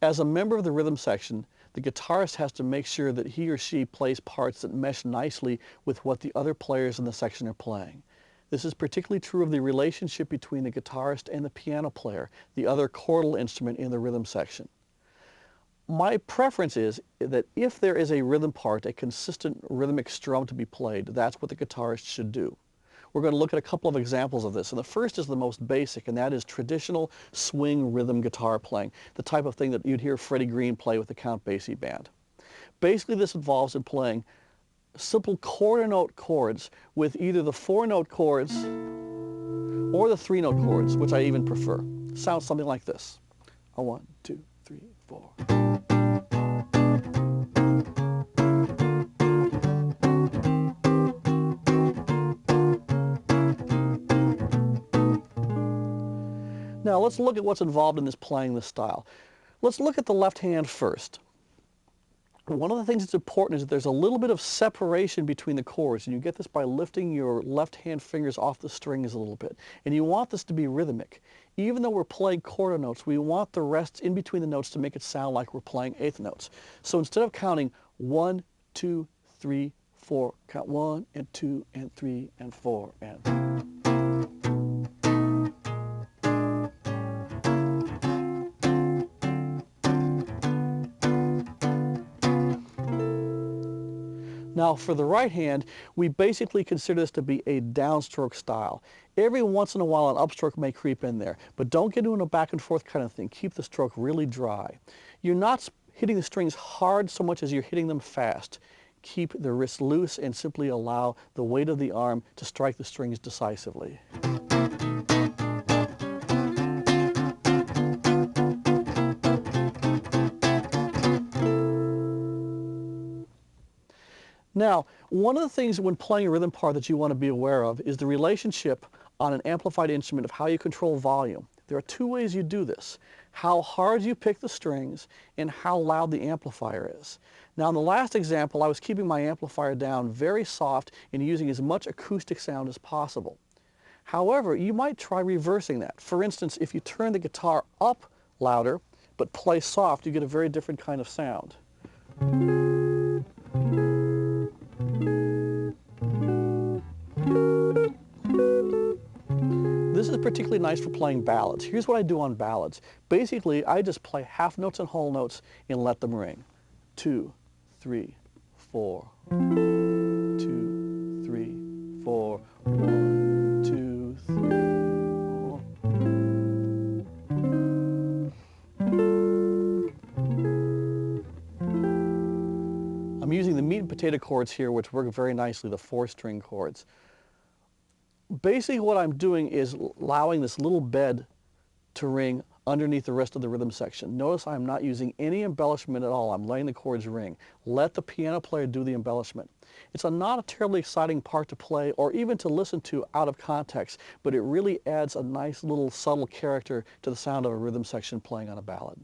As a member of the rhythm section, the guitarist has to make sure that he or she plays parts that mesh nicely with what the other players in the section are playing. This is particularly true of the relationship between the guitarist and the piano player, the other chordal instrument in the rhythm section. My preference is that if there is a rhythm part, a consistent rhythmic strum to be played, that's what the guitarist should do. We're going to look at a couple of examples of this, and the first is the most basic, and that is traditional swing rhythm guitar playing, the type of thing that you'd hear Freddie Green play with the Count Basie Band. Basically, this involves in playing simple quarter note chords with either the 4-note chords or the 3-note chords, which I even prefer. Sounds something like this. A 1, 2, 3, 4. Now let's look at what's involved in this playing this style. Let's look at the left hand first. One of the things that's important is that there's a little bit of separation between the chords, and you get this by lifting your left hand fingers off the strings a little bit. And you want this to be rhythmic. Even though we're playing quarter notes, we want the rests in between the notes to make it sound like we're playing eighth notes. So instead of counting 1, 2, 3, 4, count 1 and 2 and 3 and 4 and... Now for the right hand, we basically consider this to be a downstroke style. Every once in a while an upstroke may creep in there, but don't get into a back and forth kind of thing. Keep the stroke really dry. You're not hitting the strings hard so much as you're hitting them fast. Keep the wrist loose and simply allow the weight of the arm to strike the strings decisively. Now, one of the things when playing a rhythm part that you want to be aware of is the relationship on an amplified instrument of how you control volume. There are two ways you do this: how hard you pick the strings and how loud the amplifier is. Now, in the last example, I was keeping my amplifier down very soft and using as much acoustic sound as possible. However, you might try reversing that. For instance, if you turn the guitar up louder but play soft, you get a very different kind of sound. This is particularly nice for playing ballads. Here's what I do on ballads. Basically, I just play half notes and whole notes and let them ring. 2, 3, 4. 2, 3, 4. 1, 2, 3, 4. I'm using the meat and potato chords here, which work very nicely, the 4-string chords. Basically what I'm doing is allowing this little bed to ring underneath the rest of the rhythm section. Notice I'm not using any embellishment at all. I'm letting the chords ring. Let the piano player do the embellishment. It's not a terribly exciting part to play or even to listen to out of context, but it really adds a nice little subtle character to the sound of a rhythm section playing on a ballad.